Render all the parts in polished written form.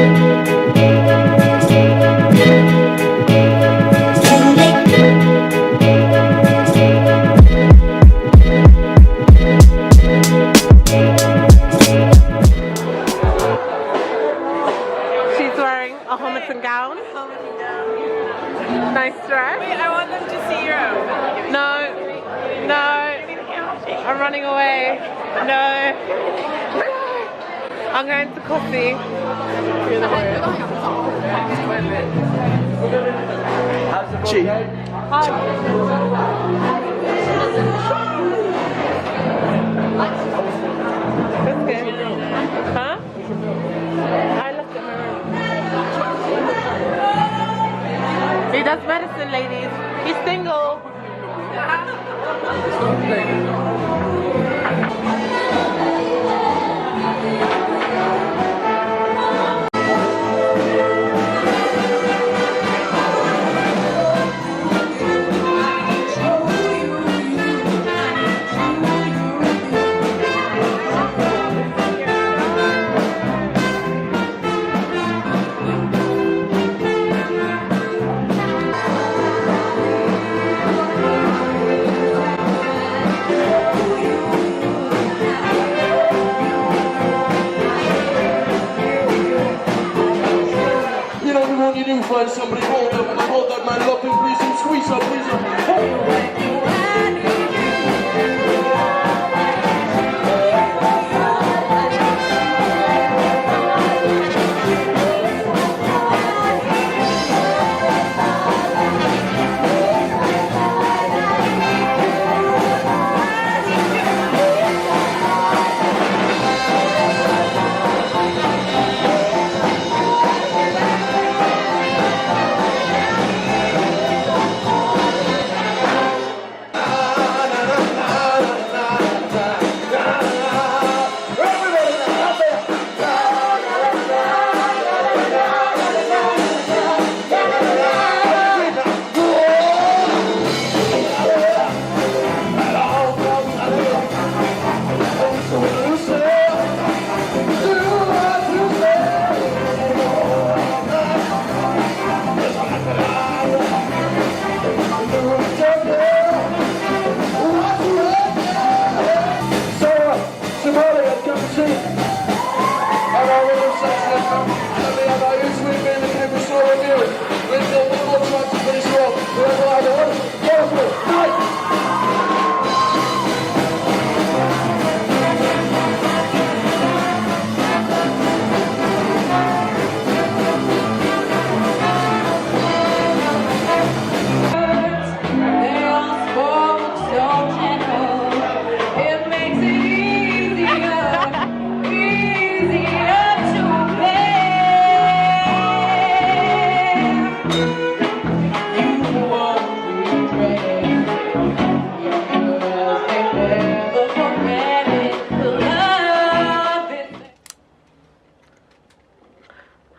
She's wearing a Homerton gown. Nice dress. Wait, I want them to see your outfit. No, I'm running away. No, I'm going to coffee. Chi. That's good. Huh? I left it in my room. He does medicine, ladies. He's single. You do find somebody hold up and hold that man up and please and squeeze up, please up.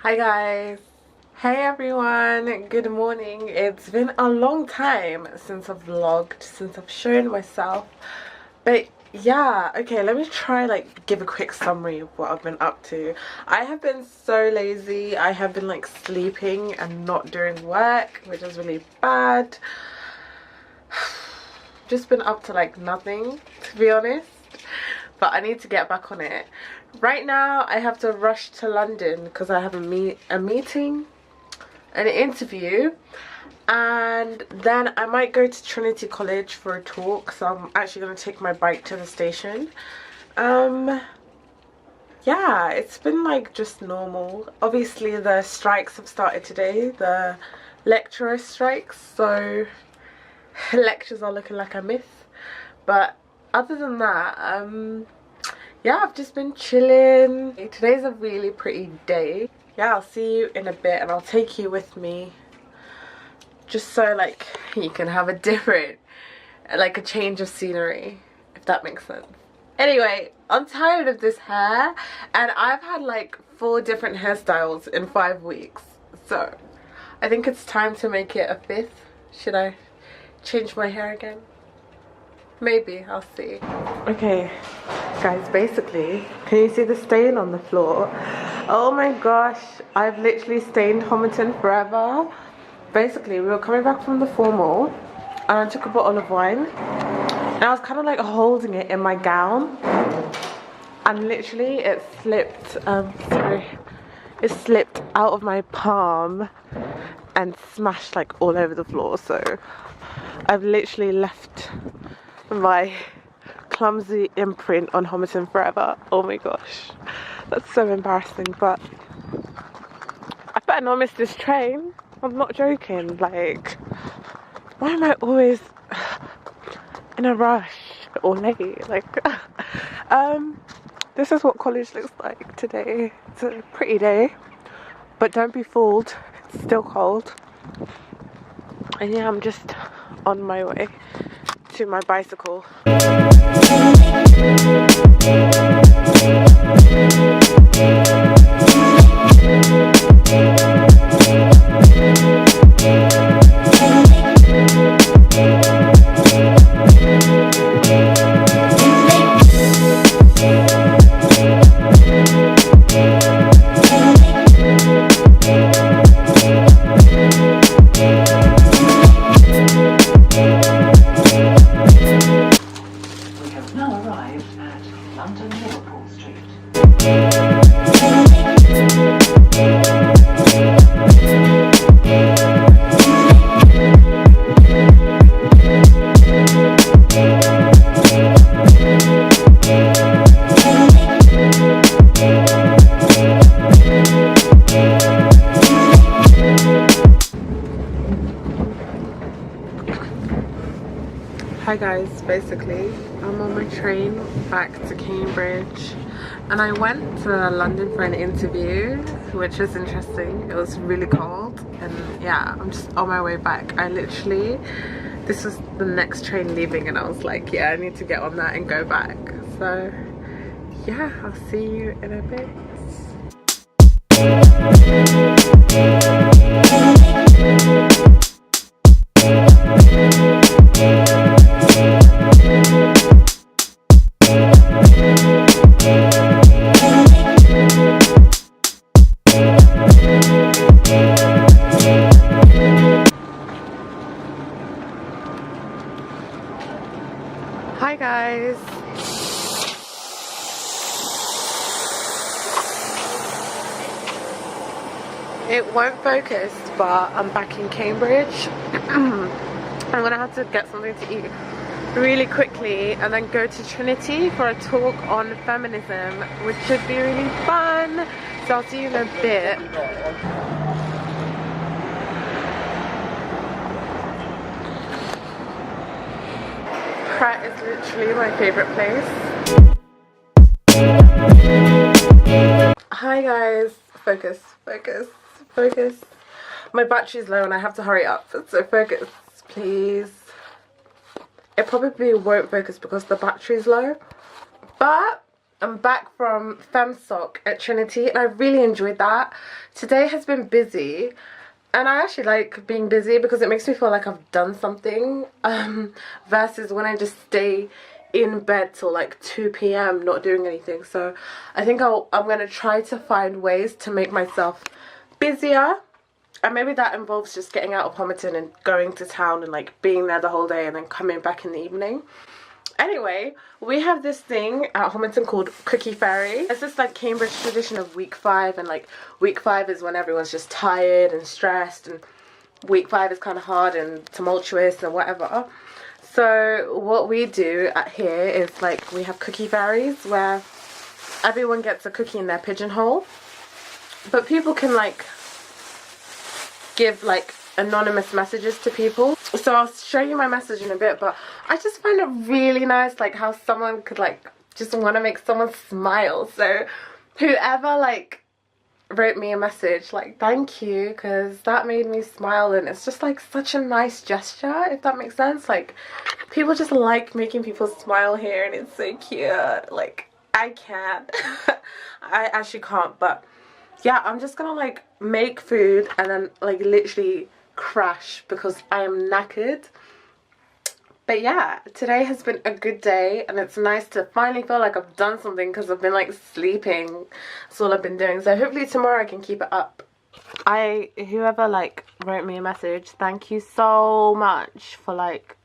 Hi guys. Hey everyone, good morning. It's been a long time since I've vlogged, since I've shown myself, but yeah, okay, let me try like give a quick summary of what I've been up to. I have been so lazy. I have been like sleeping and not doing work, which is really bad. Just been up to like nothing, to be honest, but I need to get back on it. Right now I have to rush to London because I have a meeting, an interview, and then I might go to Trinity College for a talk, so I'm actually going to take my bike to the station. Yeah, it's been like just normal. Obviously the strikes have started today, the lecturer strikes, so lectures are looking like a myth, but other than that, yeah, I've just been chilling. Today's a really pretty day. Yeah, I'll see you in a bit and I'll take you with me just so like you can have a different, like a change of scenery, if that makes sense. Anyway, I'm tired of this hair and I've had like 4 different hairstyles in 5 weeks, so I think it's time to make it a 5th. Should I change my hair again? Maybe, I'll see. Okay guys, basically, can you see the stain on the floor? Oh my gosh, I've literally stained Homerton forever. Basically, we were coming back from the formal and I took a bottle of wine and I was kind of like holding it in my gown and literally it slipped, it slipped out of my palm and smashed like all over the floor. So I've literally left my clumsy imprint on Homerton forever. Oh my gosh, that's so embarrassing, but I better not miss this train. I'm not joking. Like, why am I always in a rush or late? Like, this is what college looks like today. It's a pretty day, but don't be fooled, it's still cold. And yeah, I'm just on my way to my bicycle. Hi guys, basically I'm on my train back to Cambridge and I went to London for an interview, which was interesting. It was really cold and yeah, I'm just on my way back. This was the next train leaving and I was like, yeah, I need to get on that and go back. So yeah, I'll see you in a bit. Hi guys. It won't focus, but I'm back in Cambridge. I'm gonna have to get something to eat really quickly and then go to Trinity for a talk on feminism, which should be really fun. So I'll see you in a bit. Pratt is literally my favorite place. Hi guys, focus, focus, focus. My battery's low and I have to hurry up, so focus, please. It probably won't focus because the battery's low, but I'm back from FemSoc at Trinity and I really enjoyed that. Today has been busy. And I actually like being busy because it makes me feel like I've done something, versus when I just stay in bed till like 2 PM not doing anything. So I think I'm going to try to find ways to make myself busier. And maybe that involves just getting out of Homerton and going to town and like being there the whole day and then coming back in the evening. Anyway, we have this thing at Homerton called Cookie Fairy. It's this like Cambridge tradition of week 5, and like week 5 is when everyone's just tired and stressed, and week 5 is kind of hard and tumultuous and whatever. So what we do at here is like we have cookie fairies where everyone gets a cookie in their pigeonhole, but people can like give like anonymous messages to people. So I'll show you my message in a bit, but I just find it really nice like how someone could like just want to make someone smile. So whoever like wrote me a message, like thank you, because that made me smile, and it's just like such a nice gesture, if that makes sense. Like people just like making people smile here and it's so cute. Like I can't I actually can't, but yeah, I'm just gonna like make food and then like literally crash because I am knackered. But yeah, today has been a good day, and it's nice to finally feel like I've done something because I've been like sleeping. That's all I've been doing. So hopefully tomorrow I can keep it up. Whoever like wrote me a message, thank you so much for like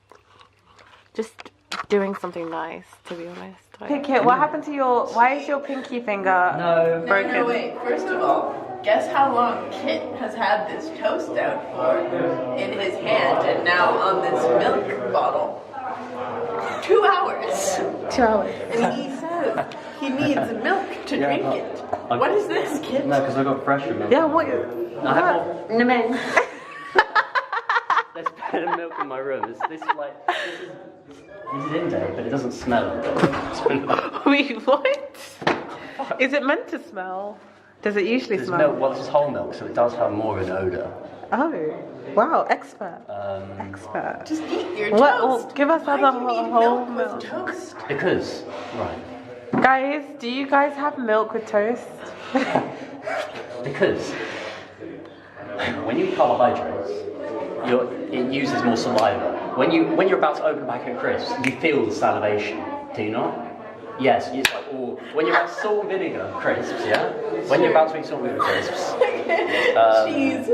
just doing something nice, to be honest. Hey Kit, what happened to why is your pinky finger broken? No, wait. First of all, guess how long Kit has had this toast out for in his hand and now on this milk bottle? 2 hours. 2 hours. And he says he needs milk to drink it. What is this, Kit? No, because I got fresher milk. Yeah, what? I have No, man. There's better milk in my room. This is in there, but it doesn't smell. Wait, what? Is it meant to smell? Does it usually This smell? milk, well, this is whole milk, so it does have more of an odour. Oh, wow, expert. Expert. Just eat your What? toast. Well, give us Why other do you need whole milk milk. with toast? Because, right. Guys, do you guys have milk with toast? Because when you eat carbohydrates, it uses more saliva. When you're about to open a packet of crisps, you feel the salivation. Do you not? Yes. It's like, or when you're about salt and vinegar crisps, yeah. When you're about to eat salt and vinegar crisps, Cheese.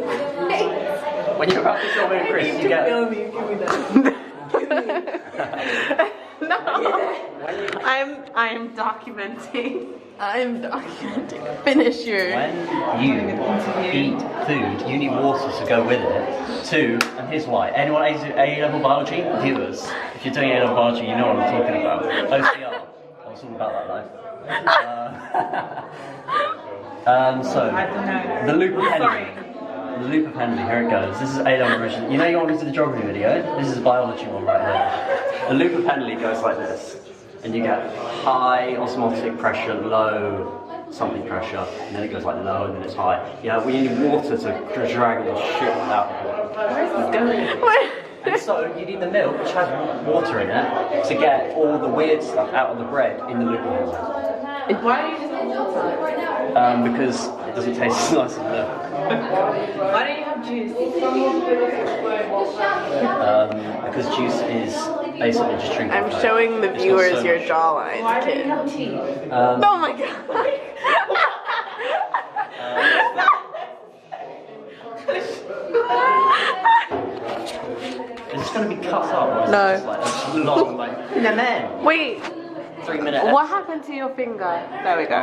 when you're about to eat salt and vinegar crisps, you get. Film you. Give me that. Give me. No. I'm documenting. I'm documenting. Finish your. When you eat food, you need water to go with it. Too, and here's why. Anyone A-level biology? Viewers, if you're doing A-level biology, you know what I'm talking about. OCR. I was all about that life. So, the loop of Henley. The loop of Henley, here it goes. This is A-level original. You know you want me to do the geography video? This is a biology one right here. The loop of Henley goes like this. And you get high osmotic pressure, low something pressure, and then it goes like low and then it's high. Yeah, we need water to drag the shit out of it. Where is this going? And so you need the milk, which has water in it, to get all the weird stuff out of the bread in the liquid. Why do you just have water? Because it doesn't taste as nice as milk. Why don't you have juice? Because juice is basically just drinking. I'm Coke. showing the It's got viewers so your much. jawline. Why don't you have tea? Oh my god. Is this going to be cut up or is No. it just like a long, like, no man. Wait, 3 minute. what happened to your finger? There we go.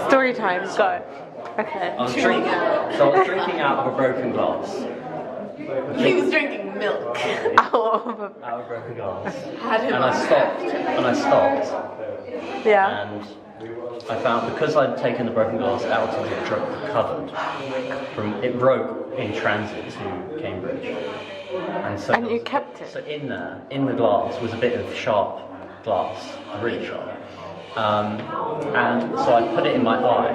Story time, go. Okay. I was drinking out of a broken glass. He was drinking milk. Out of Out of a broken glass. Had him And I stopped. yeah. And I found because I'd taken the broken glass out of the cupboard, it broke in transit to Cambridge. And you kept it? So in there, in the glass, was a bit of sharp glass, really sharp. And so I put it in my eye.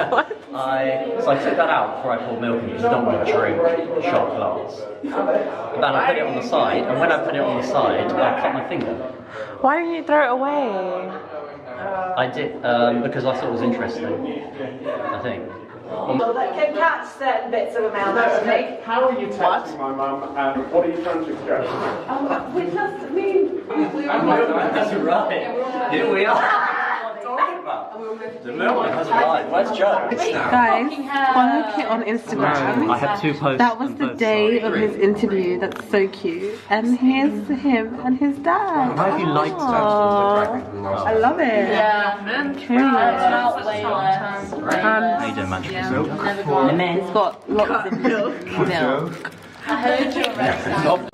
What? So I took that out before I poured milk in because I don't want to drink sharp glass. But then I put it on the side, and when I put it on the side, I cut my finger. Why didn't you throw it away? I did, because I thought it was interesting, I think. That can catch certain bits of a male anatomy. How are you texting my mum and what are you trying to express? We just mean That's right. Here we are. The milk has arrived. Where's Joe? Guys, follow Kit on Instagram. I have 2 posts. That was the day of his interview. That's so cute. And here's him and his dad. How have you liked I love it. Yeah. How you doing, man? It's got lots of milk. I heard you already.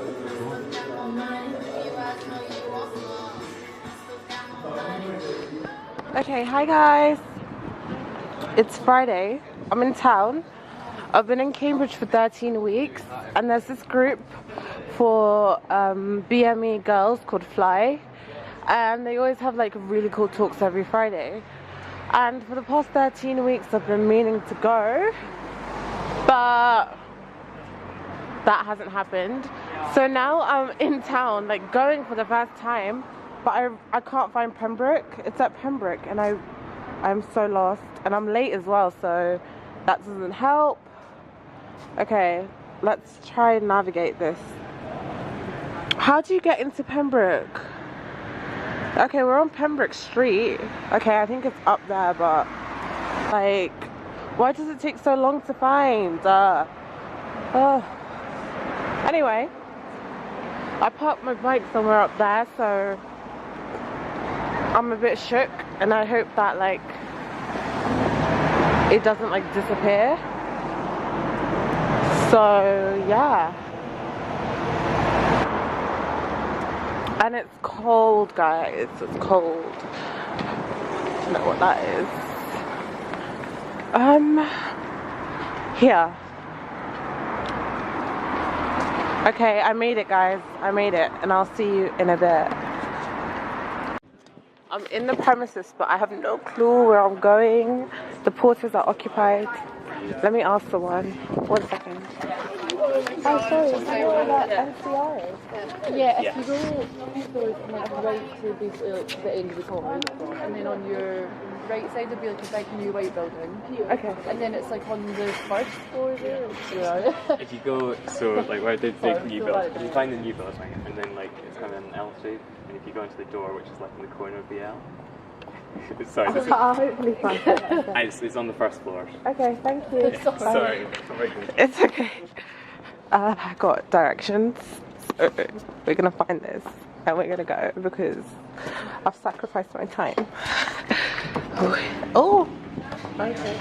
Okay, hi guys. It's Friday. I'm in town. I've been in Cambridge for 13 weeks, and there's this group for BME girls called Fly, and they always have like really cool talks every Friday. And for the past 13 weeks I've been meaning to go, but that hasn't happened. So now I'm in town, like going for the first time, but I can't find Pembroke. It's at Pembroke, and I'm so lost, and I'm late as well, so that doesn't help. Okay, let's try and navigate this. How do you get into Pembroke? Okay, we're on Pembroke Street. Okay, I think it's up there, but like, why does it take so long to find? Anyway, I parked my bike somewhere up there, so I'm a bit shook, and I hope that like it doesn't like disappear. So yeah. And it's cold, guys. It's cold. I don't know what that is. Here. Okay, I made it, guys. I made it, and I'll see you in a bit. I'm in the premises, but I have no clue where I'm going. The porters are occupied. Let me ask someone. 1 second. Oh, sorry. Is that where that NCR is? Yeah, if you go right to basically like the end of the corner, and then on your right side would be like a big new white building. Okay. And then it's like on the first floor there. If you go, so like where the new building, if you find the new building, and then like it's kind of an L shape, and if you go into the door, which is like in the corner of the L. Sorry, I'll hopefully find it. it's on the first floor. Okay, thank you. Sorry. It's okay. I got directions, so we're gonna find this and we're gonna go because I've sacrificed my time. Oh, okay.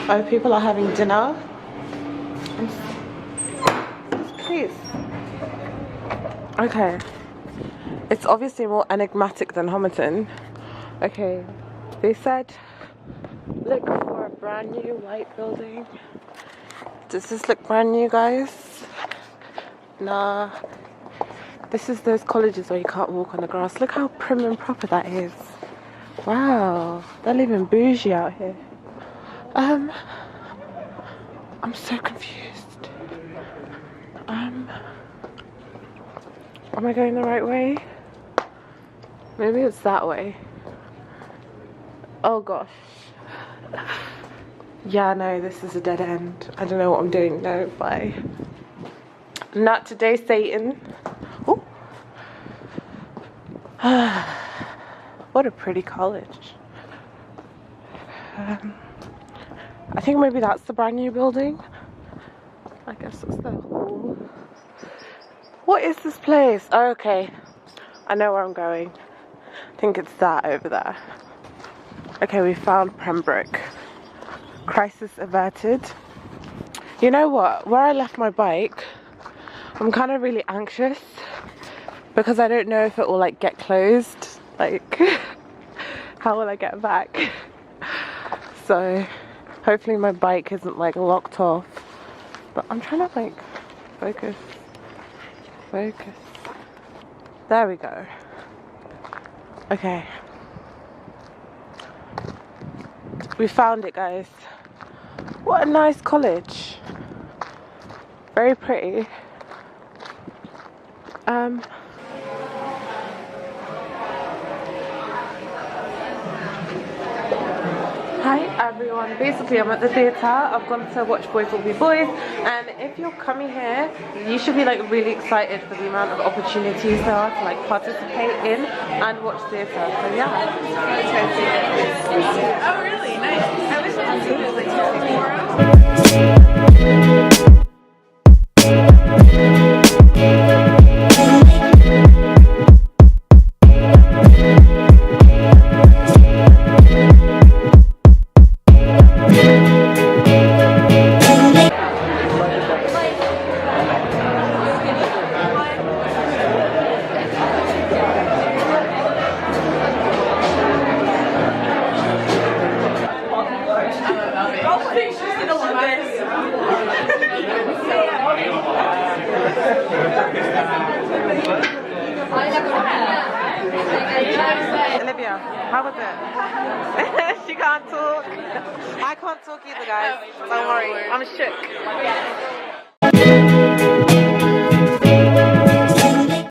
Oh, people are having dinner. Please. Okay. It's obviously more enigmatic than Homerton. Okay, they said look for a brand new white building. Does this look brand new, guys? Nah. This is those colleges where you can't walk on the grass. Look how prim and proper that is. Wow, they're living bougie out here. I'm so confused. Am I going the right way? Maybe it's that way. Oh gosh. Yeah, no, this is a dead end. I don't know what I'm doing. No, bye. Not today, Satan. Ooh. What a pretty college. I think maybe that's the brand new building. I guess it's the hall. What is this place? Oh, okay. I know where I'm going. I think it's that over there. Okay, we found Pembroke. Crisis averted. You know what? Where I left my bike, I'm kind of really anxious because I don't know if it will like get closed. Like, how will I get back? So, hopefully my bike isn't like locked off. But I'm trying to like focus. There we go. Okay. We found it, guys. What a nice college. Very pretty. Hi everyone, basically I'm at the theatre. I've gone to watch Boys Will Be Boys, and if you're coming here you should be like really excited for the amount of opportunities there are to like participate in and watch theatre. So yeah. Oh really? Nice. I wish I had seen like tomorrow. Olivia, how was it? She can't talk. I can't talk either, guys. Don't worry, I'm shook.